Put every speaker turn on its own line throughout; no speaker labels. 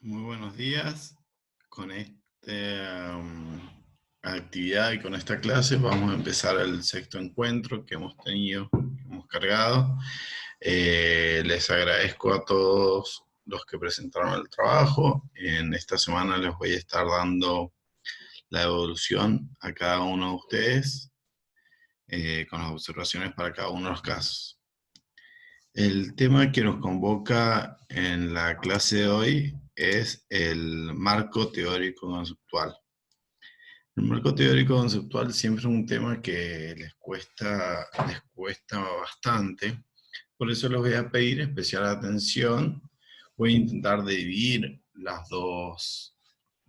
Muy buenos días. Con esta actividad y con esta clase vamos a empezar el sexto encuentro que hemos tenido, que hemos cargado. Les agradezco a todos los que presentaron el trabajo. En esta semana les voy a estar dando la evolución a cada uno de ustedes con las observaciones para cada uno de los casos. El tema que nos convoca en la clase de hoy es el marco teórico conceptual. El marco teórico conceptual siempre es un tema que les cuesta bastante, por eso les voy a pedir especial atención. Voy a intentar dividir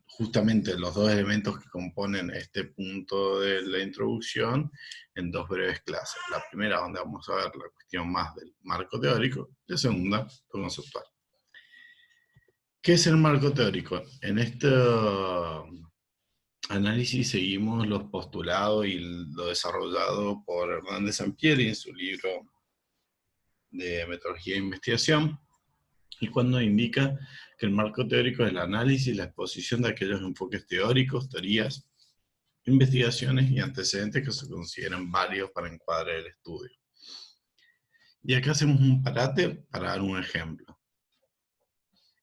justamente los dos elementos que componen este punto de la introducción en dos breves clases. La primera, donde vamos a ver la cuestión más del marco teórico, y la segunda, lo conceptual. ¿Qué es el marco teórico? En este análisis seguimos los postulados y lo desarrollado por Hernández Sampieri en su libro de Metodología de Investigación, y cuando indica que el marco teórico es el análisis y la exposición de aquellos enfoques teóricos, teorías, investigaciones y antecedentes que se consideran válidos para encuadrar el estudio. Y acá hacemos un parate para dar un ejemplo.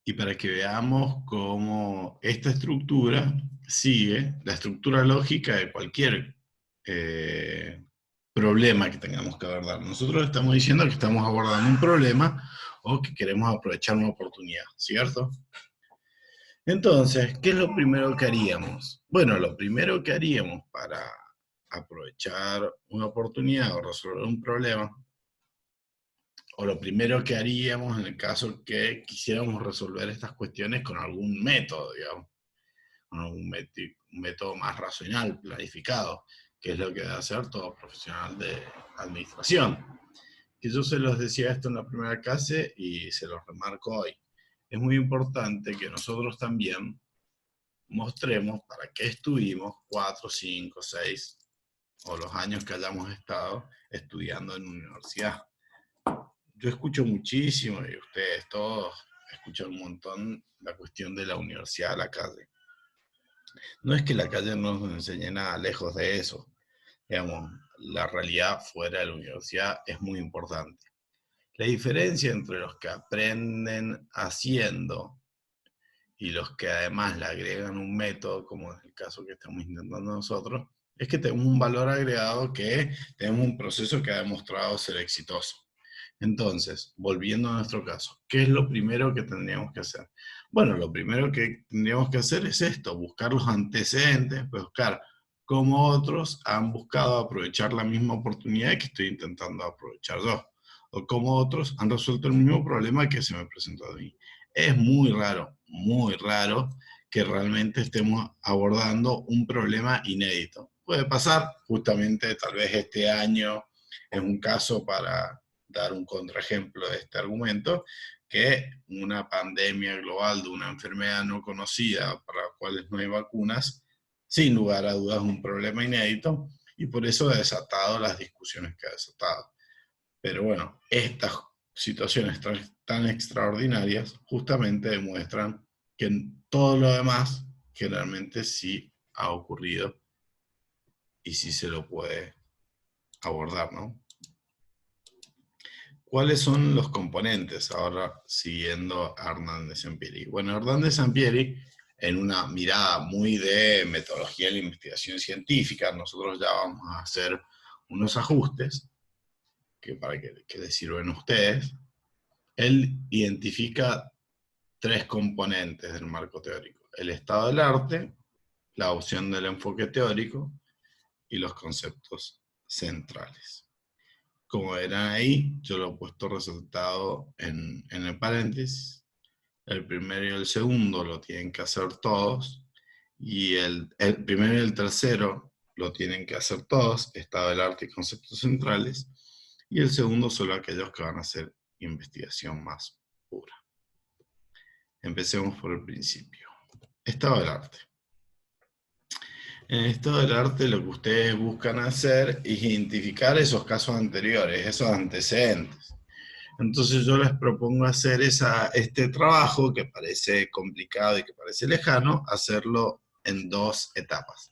Y para que veamos cómo esta estructura sigue la estructura lógica de cualquier problema que tengamos que abordar. Nosotros estamos diciendo que estamos abordando un problema o que queremos aprovechar una oportunidad, ¿cierto? Entonces, ¿qué es lo primero que haríamos? Bueno, lo primero que haríamos para aprovechar una oportunidad o resolver un problema, o lo primero que haríamos en el caso que quisiéramos resolver estas cuestiones con algún método, digamos, con un método más racional, planificado, que es lo que debe hacer todo profesional de administración. Que yo se los decía esto en la primera clase y se los remarco hoy. Es muy importante que nosotros también mostremos para qué estuvimos 4, 5, 6 o los años que hayamos estado estudiando en universidad. Yo escucho muchísimo, y ustedes todos escuchan un montón, la cuestión de la universidad a la calle. No es que la calle no nos enseñe nada, lejos de eso. Digamos, la realidad fuera de la universidad es muy importante. La diferencia entre los que aprenden haciendo y los que además le agregan un método, como es el caso que estamos intentando nosotros, es que tenemos un valor agregado, que tenemos un proceso que ha demostrado ser exitoso. Entonces, volviendo a nuestro caso, ¿qué es lo primero que tendríamos que hacer? Bueno, lo primero que tendríamos que hacer es esto, buscar los antecedentes, buscar cómo otros han buscado aprovechar la misma oportunidad que estoy intentando aprovechar yo, o cómo otros han resuelto el mismo problema que se me presentó a mí. Es muy raro que realmente estemos abordando un problema inédito. Puede pasar, justamente tal vez este año es un caso para dar un contraejemplo de este argumento, que una pandemia global de una enfermedad no conocida para la cual no hay vacunas, sin lugar a dudas es un problema inédito, y por eso ha desatado las discusiones que ha desatado. Pero bueno, estas situaciones tan extraordinarias justamente demuestran que en todo lo demás generalmente sí ha ocurrido y sí se lo puede abordar, ¿no? ¿Cuáles son los componentes? Ahora, siguiendo a Hernández Sampieri. Bueno, Hernández Sampieri, en una mirada muy de metodología de la investigación científica, nosotros ya vamos a hacer unos ajustes para que les sirven a ustedes. Él identifica tres componentes del marco teórico: el estado del arte, la opción del enfoque teórico y los conceptos centrales. Como verán ahí, yo lo he puesto resaltado en el paréntesis. El primero y el segundo lo tienen que hacer todos, y el primero y el tercero lo tienen que hacer todos, estado del arte y conceptos centrales, y el segundo solo aquellos que van a hacer investigación más pura. Empecemos por el principio. Estado del arte. En el estado del arte lo que ustedes buscan hacer es identificar esos casos anteriores, esos antecedentes. Entonces yo les propongo hacer este trabajo que parece complicado y que parece lejano, hacerlo en 2 etapas.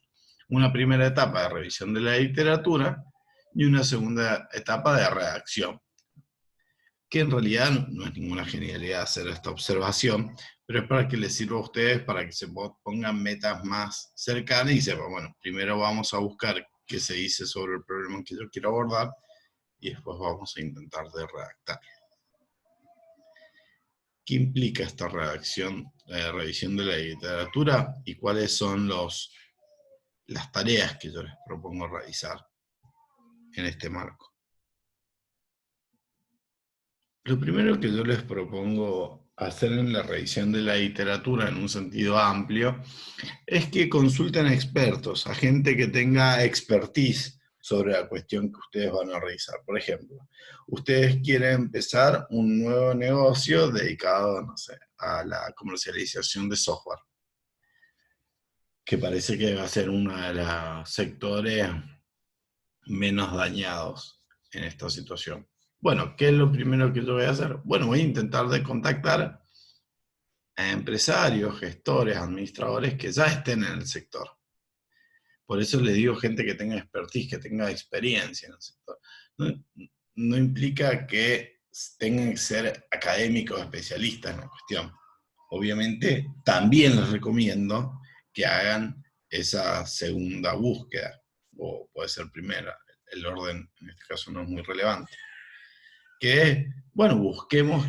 Una primera etapa de revisión de la literatura y una segunda etapa de redacción, que en realidad no es ninguna genialidad hacer esta observación, pero es para que les sirva a ustedes, para que se pongan metas más cercanas y sepan, bueno, primero vamos a buscar qué se dice sobre el problema que yo quiero abordar y después vamos a intentar de redactar. ¿Qué implica esta revisión de la literatura y cuáles son las tareas que yo les propongo realizar en este marco? Lo primero que yo les propongo hacer en la revisión de la literatura en un sentido amplio es que consulten a expertos, a gente que tenga expertise sobre la cuestión que ustedes van a revisar. Por ejemplo, ustedes quieren empezar un nuevo negocio dedicado, no sé, a la comercialización de software, que parece que va a ser uno de los sectores menos dañados en esta situación. Bueno, ¿qué es lo primero que yo voy a hacer? Bueno, voy a intentar de contactar a empresarios, gestores, administradores que ya estén en el sector. Por eso les digo gente que tenga expertise, que tenga experiencia en el sector. No, no implica que tengan que ser académicos especialistas en la cuestión. Obviamente, también les recomiendo que hagan esa segunda búsqueda, o puede ser primera, el orden en este caso no es muy relevante. Que es, bueno, busquemos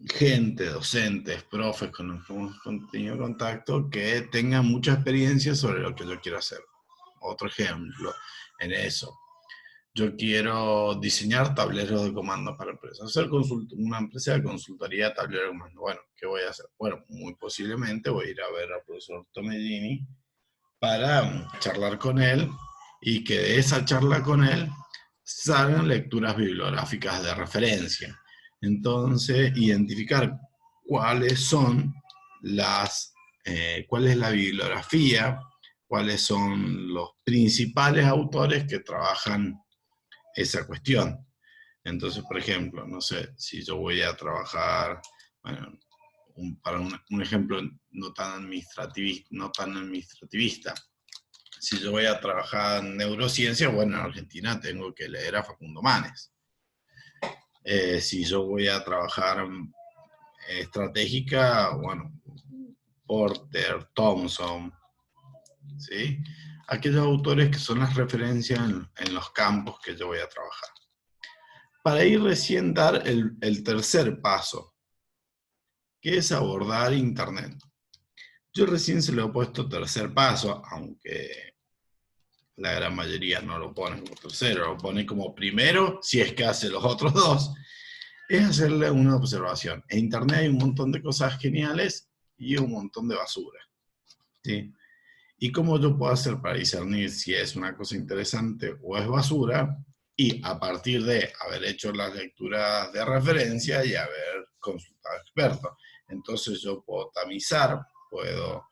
gente, docentes, profes con los que hemos tenido contacto que tengan mucha experiencia sobre lo que yo quiero hacer. Otro ejemplo en eso. Yo quiero diseñar tableros de comando para empresas, hacer una empresa de consultoría de tableros de comando. Bueno, ¿qué voy a hacer? Bueno, muy posiblemente voy a ir a ver al profesor Tomellini para charlar con él y que de esa charla con él salgan lecturas bibliográficas de referencia. Entonces, identificar cuáles son cuál es la bibliografía, cuáles son los principales autores que trabajan esa cuestión. Entonces, por ejemplo, no sé, si yo voy a trabajar, bueno, para un ejemplo no tan administrativista, si yo voy a trabajar en neurociencia, bueno, en Argentina tengo que leer a Facundo Manes. Si yo voy a trabajar en estratégica, bueno, Porter, Thompson, ¿sí? Aquellos autores que son las referencias en los campos que yo voy a trabajar. Para ir recién dar el tercer paso, que es abordar Internet. Yo recién se lo he puesto tercer paso, aunque la gran mayoría no lo pone como tercero, lo pone como primero, si es que hace los otros dos, es hacerle una observación. En Internet hay un montón de cosas geniales y un montón de basura, ¿sí? ¿Y cómo yo puedo hacer para discernir si es una cosa interesante o es basura? Y a partir de haber hecho las lecturas de referencia y haber consultado a expertos. Entonces yo puedo tamizar, puedo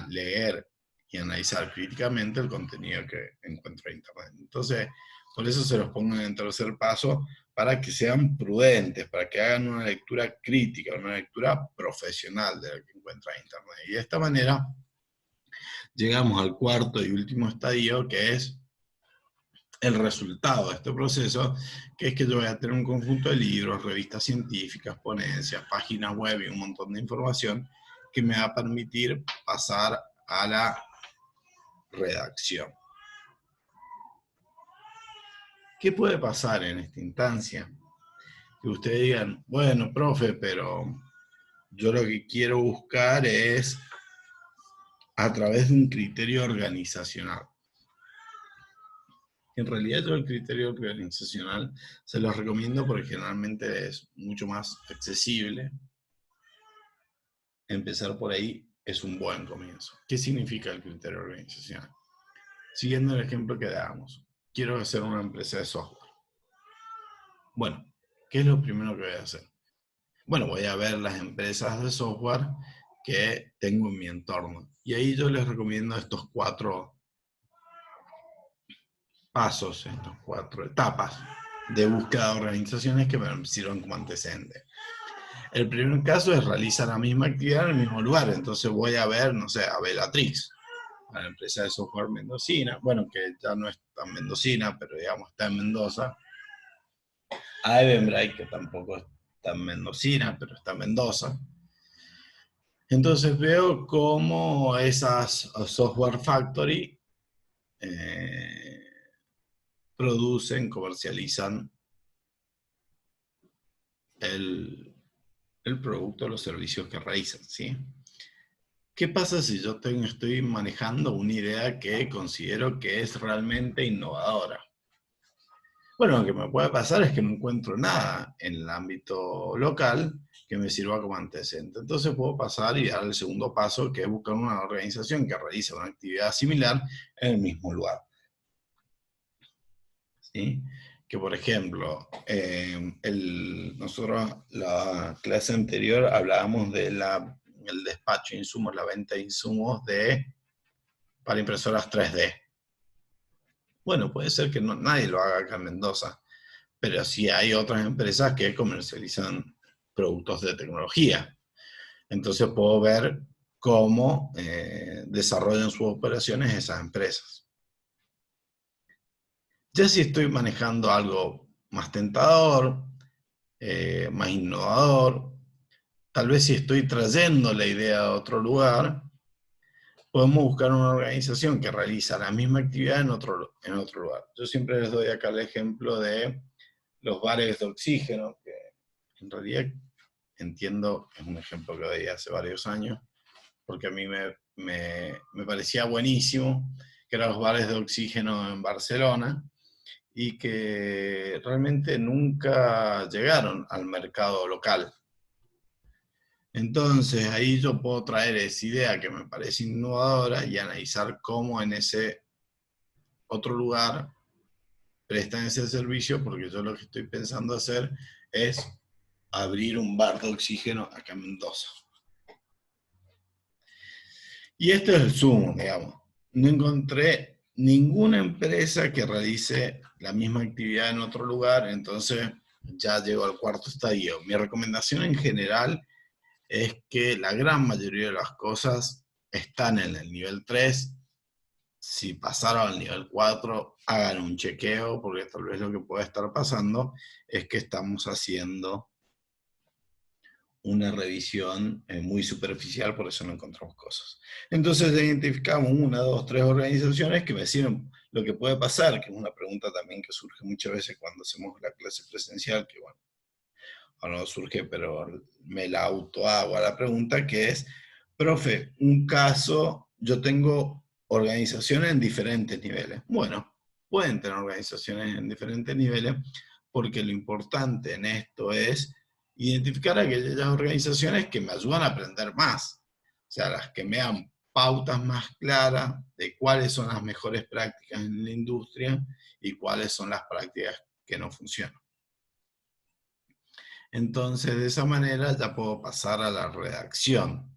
leer y analizar críticamente el contenido que encuentro en Internet. Entonces, por eso se los pongo en el tercer paso, para que sean prudentes, para que hagan una lectura crítica, una lectura profesional de lo que encuentran en Internet. Y de esta manera llegamos al cuarto y último estadio, que es el resultado de este proceso, que es que yo voy a tener un conjunto de libros, revistas científicas, ponencias, páginas web y un montón de información que me va a permitir pasar a la redacción. ¿Qué puede pasar en esta instancia? Que ustedes digan, bueno, profe, pero yo lo que quiero buscar es a través de un criterio organizacional. En realidad yo el criterio organizacional se los recomiendo porque generalmente es mucho más accesible. Empezar por ahí es un buen comienzo. ¿Qué significa el criterio organizacional? Siguiendo el ejemplo que dábamos, quiero hacer una empresa de software. Bueno, ¿qué es lo primero que voy a hacer? Bueno, voy a ver las empresas de software que tengo en mi entorno. Y ahí yo les recomiendo estos 4 pasos, estas 4 etapas, de búsqueda de organizaciones que me sirvan como antecedente. El primer caso es realizar la misma actividad en el mismo lugar. Entonces voy a ver, no sé, a Bellatrix, a la empresa de software mendocina, bueno, que ya no es tan mendocina, pero digamos está en Mendoza. A Eventbrite, que tampoco es tan mendocina, pero está en Mendoza. Entonces veo cómo esas software factory producen, comercializan el producto o los servicios que realizan, ¿sí? ¿Qué pasa si yo estoy manejando una idea que considero que es realmente innovadora? Bueno, lo que me puede pasar es que no encuentro nada en el ámbito local que me sirva como antecedente. Entonces puedo pasar y dar el segundo paso, que es buscar una organización que realice una actividad similar en el mismo lugar. ¿Sí? Que por ejemplo, nosotros la clase anterior hablábamos de el despacho de insumos, la venta de insumos para impresoras 3D. Bueno, puede ser que nadie lo haga acá en Mendoza, pero sí hay otras empresas que comercializan productos de tecnología. Entonces puedo ver cómo desarrollan sus operaciones esas empresas. Ya si estoy manejando algo más tentador, más innovador, tal vez si estoy trayendo la idea a otro lugar, podemos buscar una organización que realiza la misma actividad en otro lugar. Yo siempre les doy acá el ejemplo de los bares de oxígeno, que en realidad entiendo, es un ejemplo que veía hace varios años, porque a mí me parecía buenísimo, que eran los bares de oxígeno en Barcelona, y que realmente nunca llegaron al mercado local. Entonces ahí yo puedo traer esa idea que me parece innovadora y analizar cómo en ese otro lugar prestan ese servicio, porque yo lo que estoy pensando hacer es abrir un bar de oxígeno acá en Mendoza. Y este es el sumo, digamos. No encontré ninguna empresa que realice la misma actividad en otro lugar, entonces ya llego al cuarto estadio. Mi recomendación en general es que la gran mayoría de las cosas están en el nivel 3. Si pasaron al nivel 4, hagan un chequeo, porque tal vez lo que puede estar pasando es que estamos haciendo una revisión muy superficial, por eso no encontramos cosas. Entonces identificamos 1, 2, 3 organizaciones que me sirven. Lo que puede pasar, que es una pregunta también que surge muchas veces cuando hacemos la clase presencial, que bueno, ahora no surge, pero me la autohago a la pregunta, que es, profe, un caso, yo tengo organizaciones en diferentes niveles. Bueno, pueden tener organizaciones en diferentes niveles, porque lo importante en esto es identificar aquellas organizaciones que me ayudan a aprender más. O sea, las que me dan pautas más claras de cuáles son las mejores prácticas en la industria y cuáles son las prácticas que no funcionan. Entonces, de esa manera ya puedo pasar a la redacción.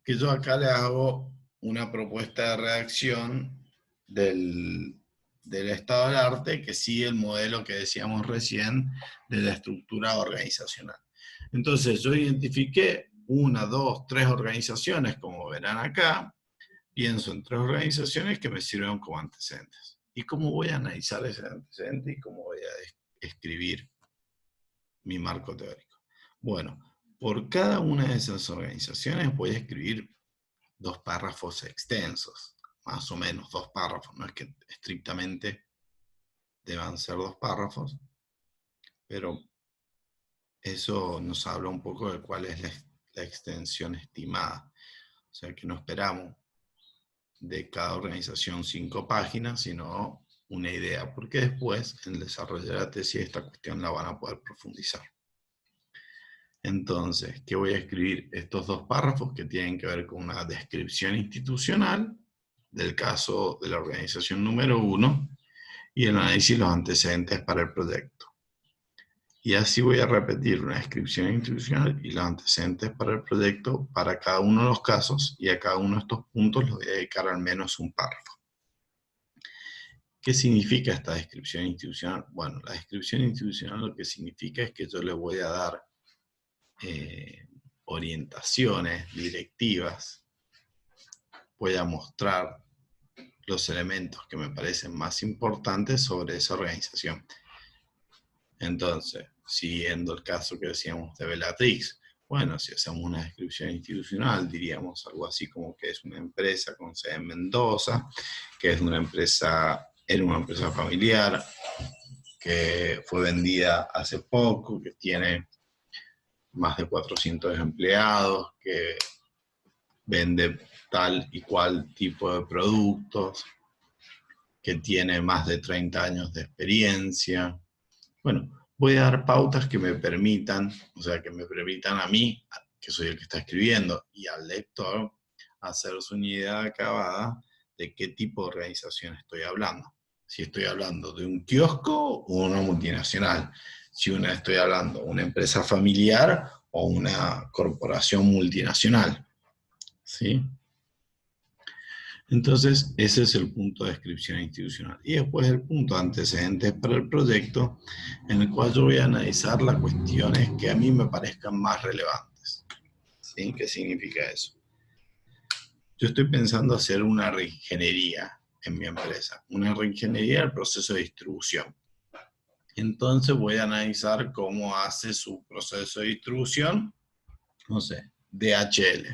Que yo acá le hago una propuesta de redacción del estado del arte que sigue el modelo que decíamos recién de la estructura organizacional. Entonces, yo identifiqué 1, 2, 3 organizaciones, como verán acá. Pienso en 3 organizaciones que me sirven como antecedentes. ¿Y cómo voy a analizar ese antecedente y cómo voy a escribir mi marco teórico? Bueno, por cada una de esas organizaciones voy a escribir 2 párrafos extensos, más o menos 2 párrafos, no es que estrictamente deban ser 2 párrafos, pero eso nos habla un poco de cuál es la extensión estimada. O sea que no esperamos de cada organización 5 páginas, sino una idea, porque después en el desarrollo de la tesis esta cuestión la van a poder profundizar. Entonces, ¿qué voy a escribir? Estos 2 párrafos que tienen que ver con una descripción institucional del caso de la organización número 1 y el análisis de los antecedentes para el proyecto. Y así voy a repetir una descripción institucional y los antecedentes para el proyecto para cada uno de los casos, y a cada uno de estos puntos les voy a dedicar al menos un párrafo. ¿Qué significa esta descripción institucional? Bueno, la descripción institucional lo que significa es que yo le voy a dar orientaciones, directivas, voy a mostrar los elementos que me parecen más importantes sobre esa organización. Entonces, siguiendo el caso que decíamos de Bellatrix, bueno, si hacemos una descripción institucional, diríamos algo así como que es una empresa con sede en Mendoza, que es una empresa, era una empresa familiar, que fue vendida hace poco, que tiene más de 400 empleados, que vende tal y cual tipo de productos, que tiene más de 30 años de experiencia. Bueno, voy a dar pautas que me permitan, o sea, que me permitan a mí, que soy el que está escribiendo, y al lector, hacerse una idea acabada de qué tipo de organización estoy hablando. Si estoy hablando de un kiosco o una multinacional. Si estoy hablando de una empresa familiar o una corporación multinacional. ¿Sí? Entonces, ese es el punto de descripción institucional. Y después el punto de antecedentes para el proyecto, en el cual yo voy a analizar las cuestiones que a mí me parezcan más relevantes. ¿Sí? ¿Qué significa eso? Yo estoy pensando hacer una reingeniería en mi empresa, una reingeniería del proceso de distribución. Entonces voy a analizar cómo hace su proceso de distribución, no sé, DHL,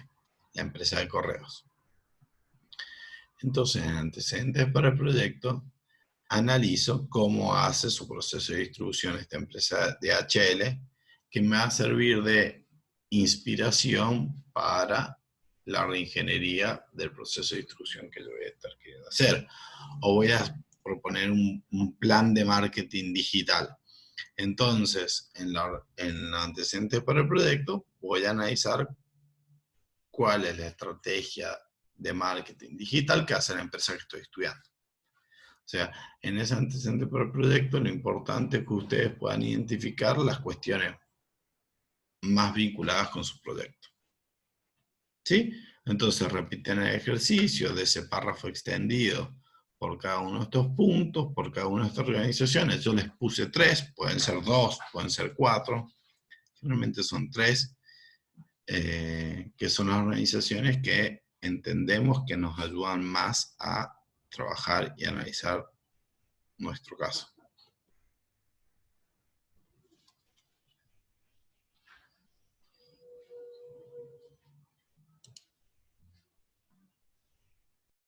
la empresa de correos. Entonces, en antecedentes para el proyecto, analizo cómo hace su proceso de distribución esta empresa DHL, que me va a servir de inspiración para la reingeniería del proceso de distribución que yo voy a estar queriendo hacer. O voy a proponer un plan de marketing digital. Entonces, en la antecedente para el proyecto, voy a analizar cuál es la estrategia de marketing digital que hace la empresa que estoy estudiando. O sea, en ese antecedente para el proyecto, lo importante es que ustedes puedan identificar las cuestiones más vinculadas con su proyecto. ¿Sí? Entonces repiten el ejercicio de ese párrafo extendido por cada uno de estos puntos, por cada una de estas organizaciones. Yo les puse 3, pueden ser 2, pueden ser 4. Generalmente son 3, que son las organizaciones que entendemos que nos ayudan más a trabajar y analizar nuestro caso.